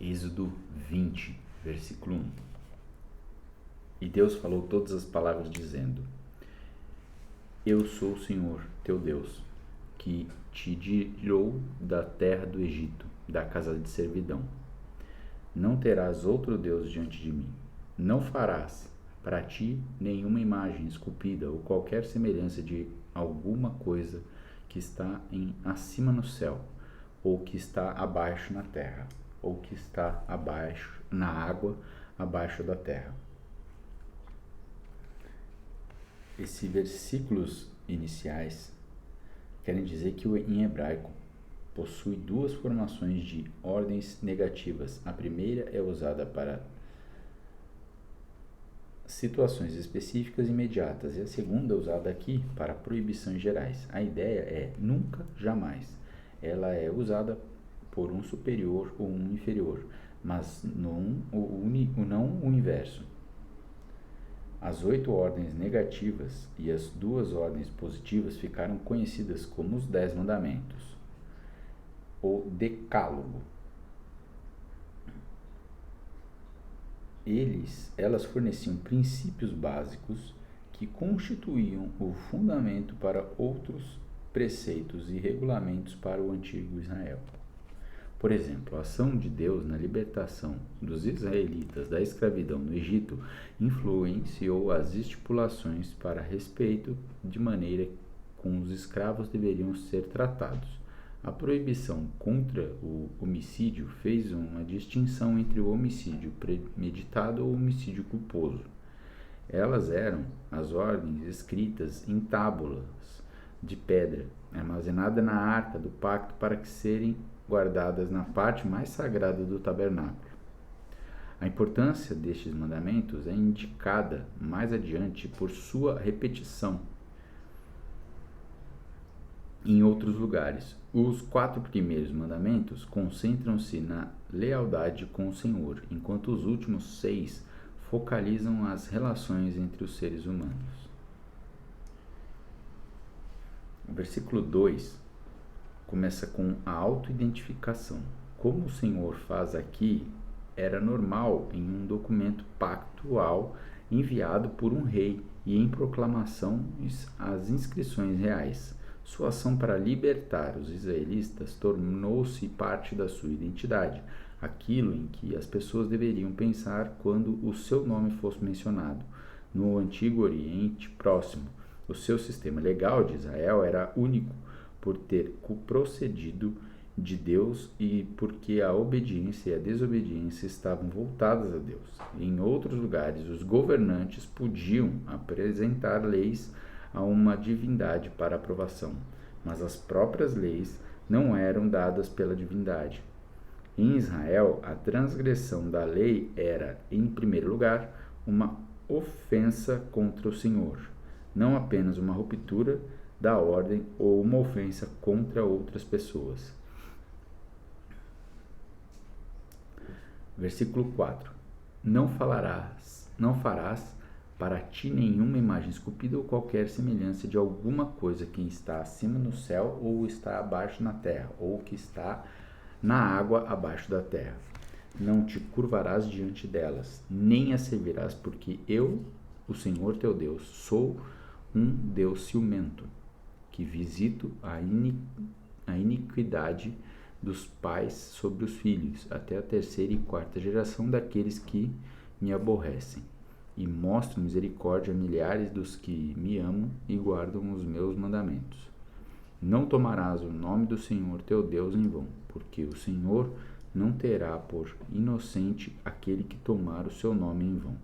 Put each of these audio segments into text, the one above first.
Êxodo 20, versículo 1. E Deus falou todas as palavras dizendo: Eu sou o Senhor, teu Deus, que te tirou da terra do Egito, da casa de servidão. Não terás outro Deus diante de mim. Não farás para ti nenhuma imagem esculpida ou qualquer semelhança de alguma coisa que está acima no céu, ou que está abaixo na terra, ou que está abaixo na água, abaixo da terra. Esses versículos iniciais querem dizer que em hebraico possui duas formações de ordens negativas. A primeira é usada para situações específicas e imediatas, e a segunda é usada aqui para proibições gerais. A ideia é nunca, jamais. Ela é usada por um superior ou um inferior, mas não o inverso. As 8 ordens negativas e as 2 ordens positivas ficaram conhecidas como os 10 mandamentos, o Decálogo. Elas forneciam princípios básicos que constituíam o fundamento para outros preceitos e regulamentos para o antigo Israel. Por exemplo, a ação de Deus na libertação dos israelitas da escravidão no Egito influenciou as estipulações para respeito de maneira como os escravos deveriam ser tratados. A proibição contra o homicídio fez uma distinção entre o homicídio premeditado ou o homicídio culposo. Elas eram as ordens escritas em tábuas de pedra, armazenadas na arca do pacto para que serem guardadas na parte mais sagrada do tabernáculo. A importância destes mandamentos é indicada mais adiante por sua repetição em outros lugares. Os 4 primeiros mandamentos concentram-se na lealdade com o Senhor, enquanto os últimos 6 focalizam as relações entre os seres humanos. O versículo 2 começa com a autoidentificação. Como o Senhor faz aqui, era normal em um documento pactual enviado por um rei e em proclamação as inscrições reais. Sua ação para libertar os israelitas tornou-se parte da sua identidade, aquilo em que as pessoas deveriam pensar quando o seu nome fosse mencionado. No Antigo Oriente Próximo, o seu sistema legal de Israel era único por ter procedido de Deus e porque a obediência e a desobediência estavam voltadas a Deus. Em outros lugares, os governantes podiam apresentar leis a uma divindade para aprovação, mas as próprias leis não eram dadas pela divindade. Em Israel, a transgressão da lei era, em primeiro lugar, uma ofensa contra o Senhor, não apenas uma ruptura da ordem ou uma ofensa contra outras pessoas. Versículo 4. Não farás para ti nenhuma imagem esculpida ou qualquer semelhança de alguma coisa que está acima no céu ou está abaixo na terra, ou que está na água abaixo da terra. Não te curvarás diante delas, nem as servirás, porque eu, o Senhor teu Deus, sou um Deus ciumento, que visito a iniquidade dos pais sobre os filhos, até a 3ª e 4ª geração daqueles que me aborrecem, e mostro misericórdia a milhares dos que me amam e guardam os meus mandamentos. Não tomarás o nome do Senhor teu Deus em vão, porque o Senhor não terá por inocente aquele que tomar o seu nome em vão.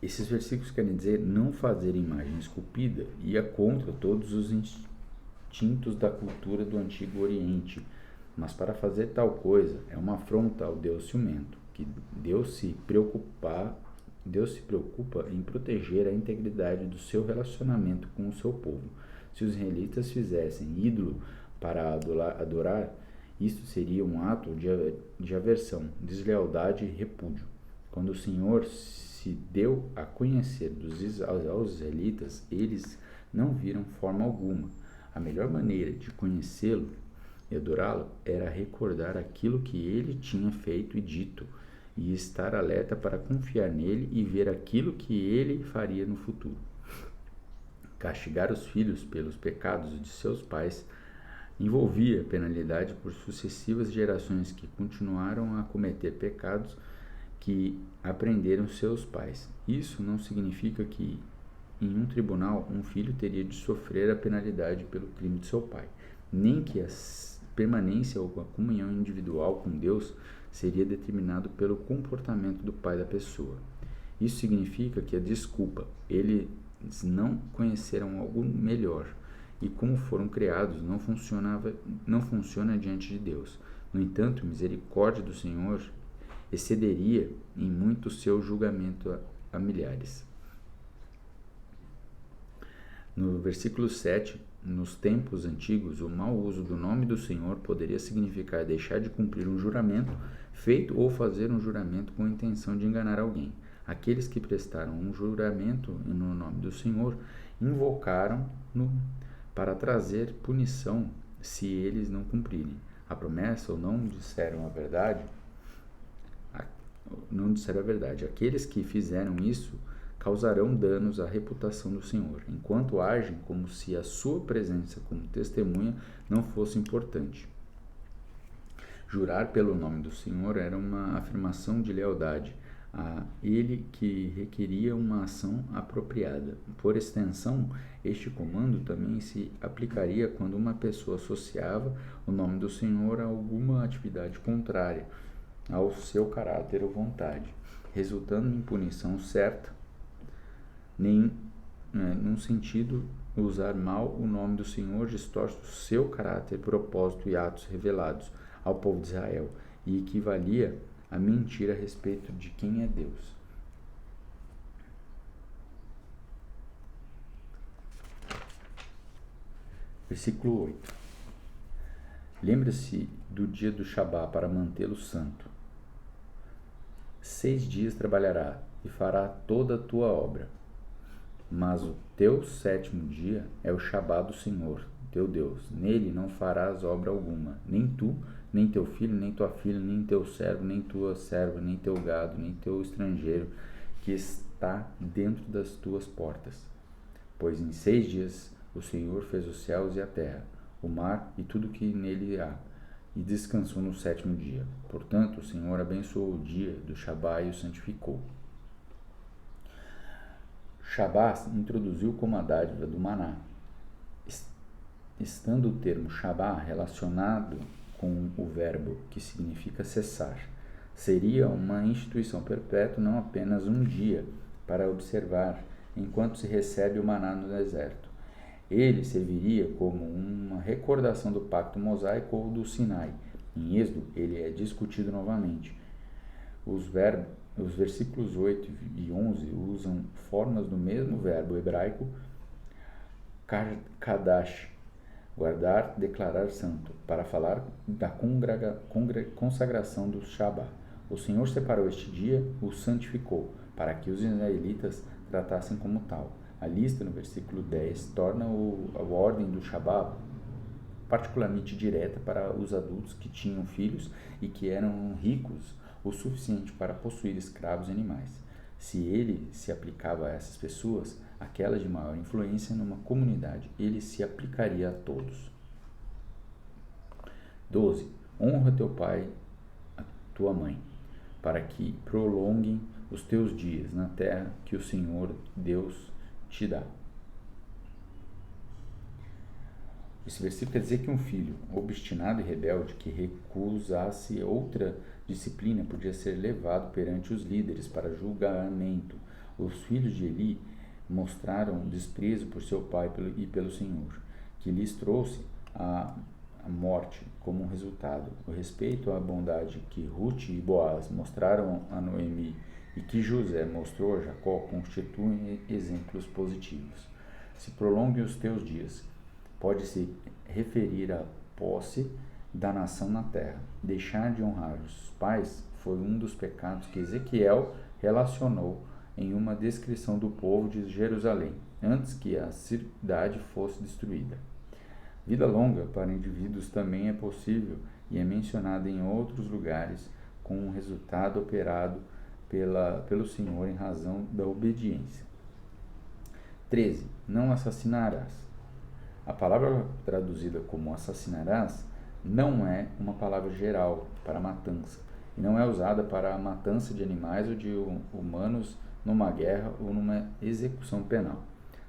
Esses versículos querem dizer não fazer imagem esculpida ia contra todos os instintos da cultura do Antigo Oriente, mas para fazer tal coisa é uma afronta ao Deus ciumento, que Deus se preocupa em proteger a integridade do seu relacionamento com o seu povo. Se os israelitas fizessem ídolo para adorar, isto seria um ato de aversão, deslealdade e repúdio. Quando o Senhor se deu a conhecer aos israelitas, eles não viram forma alguma. A melhor maneira de conhecê-lo E adorá-lo era recordar aquilo que ele tinha feito e dito, e estar alerta para confiar nele e ver aquilo que ele faria no futuro. Castigar os filhos pelos pecados de seus pais envolvia penalidade por sucessivas gerações que continuaram a cometer pecados que aprenderam seus pais. Isso não significa que, em um tribunal, um filho teria de sofrer a penalidade pelo crime de seu pai, nem que a permanência ou a comunhão individual com Deus seria determinado pelo comportamento do pai da pessoa. Isso significa que a desculpa, eles não conheceram algo melhor, e como foram criados, não funciona diante de Deus. No entanto, a misericórdia do Senhor excederia em muito o seu julgamento a milhares. No versículo 7, nos tempos antigos, o mau uso do nome do Senhor poderia significar deixar de cumprir um juramento feito ou fazer um juramento com a intenção de enganar alguém. Aqueles que prestaram um juramento no nome do Senhor invocaram-no para trazer punição se eles não cumprirem a promessa ou não disseram a verdade. Aqueles que fizeram isso causarão danos à reputação do Senhor, enquanto agem como se a sua presença como testemunha não fosse importante. Jurar pelo nome do Senhor era uma afirmação de lealdade a Ele que requeria uma ação apropriada. Por extensão, este comando também se aplicaria quando uma pessoa associava o nome do Senhor a alguma atividade contrária ao seu caráter ou vontade, resultando em punição certa. Num sentido, usar mal o nome do Senhor distorce o seu caráter, propósito e atos revelados ao povo de Israel e equivalia a mentir a respeito de quem é Deus. Versículo 8. Lembre-se do dia do Shabá para mantê-lo santo. 6 dias trabalhará e fará toda a tua obra. Mas o teu 7º dia é o Shabá do Senhor, teu Deus. Nele não farás obra alguma, nem tu, nem teu filho, nem tua filha, nem teu servo, nem tua serva, nem teu gado, nem teu estrangeiro, que está dentro das tuas portas. Pois em 6 dias o Senhor fez os céus e a terra, o mar e tudo que nele há, e descansou no 7º dia. Portanto, o Senhor abençoou o dia do Shabá e o santificou. Shabá introduziu como a dádiva do maná. Estando o termo Shabá relacionado com o verbo que significa cessar, seria uma instituição perpétua, não apenas um dia para observar enquanto se recebe o maná no deserto. Ele serviria como uma recordação do pacto mosaico ou do Sinai. Em Êxodo, ele é discutido novamente. Os versículos 8 e 11 usam formas do mesmo verbo hebraico kadash, guardar, declarar santo, para falar da consagração do Shabá. O Senhor separou este dia, o santificou, para que os israelitas tratassem como tal. A lista, no versículo 10, torna a ordem do Shabá particularmente direta para os adultos que tinham filhos e que eram ricos o suficiente para possuir escravos e animais. Se ele se aplicava a essas pessoas, aquelas de maior influência numa comunidade, ele se aplicaria a todos. 12. Honra teu pai e tua mãe, para que prolonguem os teus dias na terra que o Senhor Deus te dá. Esse versículo quer dizer que um filho obstinado e rebelde que recusasse outra disciplina podia ser levado perante os líderes para julgamento. Os filhos de Eli mostraram desprezo por seu pai e pelo Senhor, que lhes trouxe a morte como um resultado. O respeito à bondade que Ruth e Boaz mostraram a Noemi e que José mostrou a Jacó constituem exemplos positivos. Se prolonguem os teus dias, pode se referir à posse da nação na terra. Deixar de honrar os pais foi um dos pecados que Ezequiel relacionou em uma descrição do povo de Jerusalém, antes que a cidade fosse destruída. Vida longa para indivíduos também é possível e é mencionada em outros lugares como um resultado operado pelo Senhor em razão da obediência. 13. Não assassinarás. A palavra traduzida como assassinarás não é uma palavra geral para matança e não é usada para a matança de animais ou de humanos numa guerra ou numa execução penal.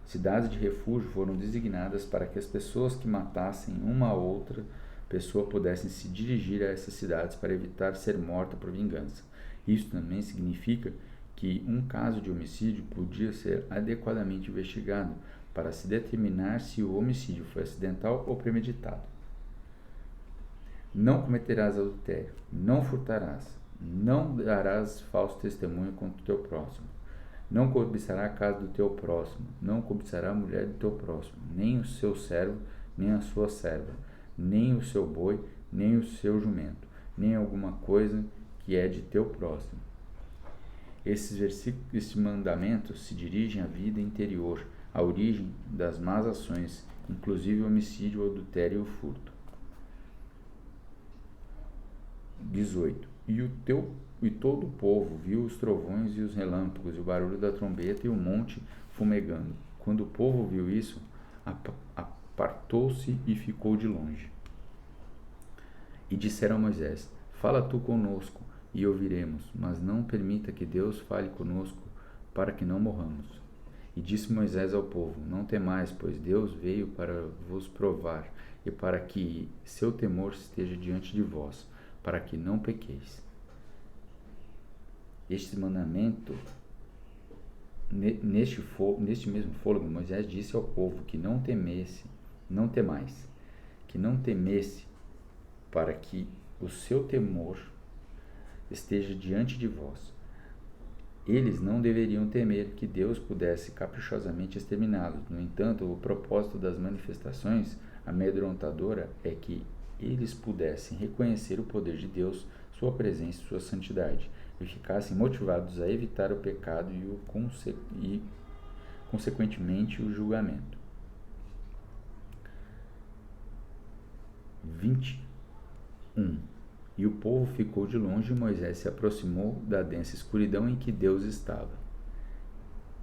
Cidades de refúgio foram designadas para que as pessoas que matassem uma ou outra pessoa pudessem se dirigir a essas cidades para evitar ser morta por vingança. Isso também significa que um caso de homicídio podia ser adequadamente investigado para se determinar se o homicídio foi acidental ou premeditado. Não cometerás adultério, não furtarás, não darás falso testemunho contra o teu próximo, não cobiçará a casa do teu próximo, não cobiçará a mulher do teu próximo, nem o seu servo, nem a sua serva, nem o seu boi, nem o seu jumento, nem alguma coisa que é de teu próximo. Esses mandamentos se dirigem à vida interior, à origem das más ações, inclusive o homicídio, o adultério e o furto. 18. E todo o povo viu os trovões e os relâmpagos, e o barulho da trombeta e o monte fumegando. Quando o povo viu isso, apartou-se e ficou de longe. E disseram a Moisés: Fala tu conosco, e ouviremos, mas não permita que Deus fale conosco, para que não morramos. E disse Moisés ao povo: Não temais, pois Deus veio para vos provar, e para que seu temor esteja diante de vós, para que não pequeis. Este mandamento, neste mesmo fôlego, Moisés disse ao povo que não temesse, para que o seu temor esteja diante de vós. Eles não deveriam temer que Deus pudesse caprichosamente exterminá-los. No entanto, o propósito das manifestações amedrontadoras é que eles pudessem reconhecer o poder de Deus, sua presença e sua santidade, e ficassem motivados a evitar o pecado e consequentemente, o julgamento. 21. E o povo ficou de longe, e Moisés se aproximou da densa escuridão em que Deus estava.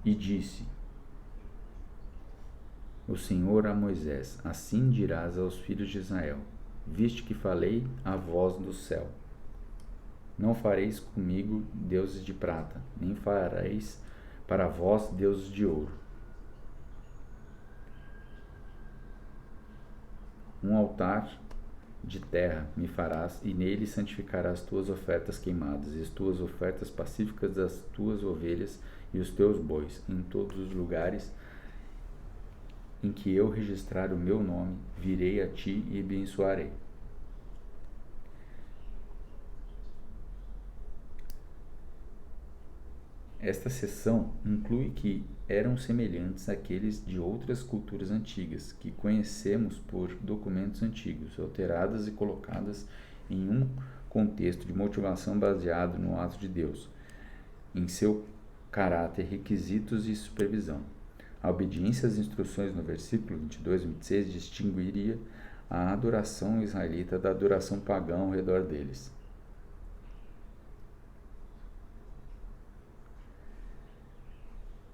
E disse o Senhor a Moisés: Assim dirás aos filhos de Israel: Viste que falei à voz do céu. Não fareis comigo deuses de prata, nem fareis para vós deuses de ouro. Um altar de terra me farás, e nele santificarás tuas ofertas queimadas, e as tuas ofertas pacíficas das tuas ovelhas e os teus bois, em todos os lugares em que eu registrar o meu nome, virei a ti e abençoarei. Esta seção inclui que eram semelhantes àqueles de outras culturas antigas, que conhecemos por documentos antigos, alteradas e colocadas em um contexto de motivação baseado no ato de Deus, em seu caráter, requisitos e supervisão. A obediência às instruções no versículo 22 e 26 distinguiria a adoração israelita da adoração pagã ao redor deles.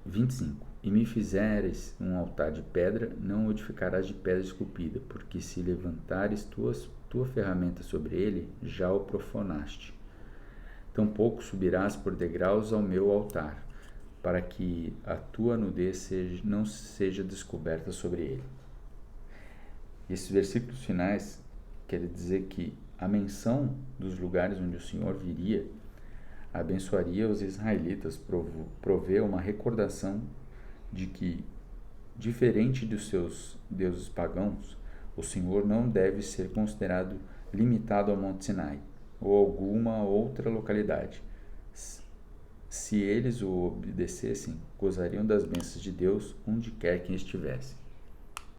25. E me fizeres um altar de pedra, não o edificarás de pedra esculpida, porque se levantares tua ferramenta sobre ele, já o profanaste. Tampouco subirás por degraus ao meu altar, para que a tua nudez não seja descoberta sobre ele. Esses versículos finais querem dizer que a menção dos lugares onde o Senhor viria abençoaria os israelitas, provê uma recordação de que, diferente dos seus deuses pagãos, o Senhor não deve ser considerado limitado ao Monte Sinai ou alguma outra localidade. Se eles o obedecessem, gozariam das bênçãos de Deus onde quer que estivessem.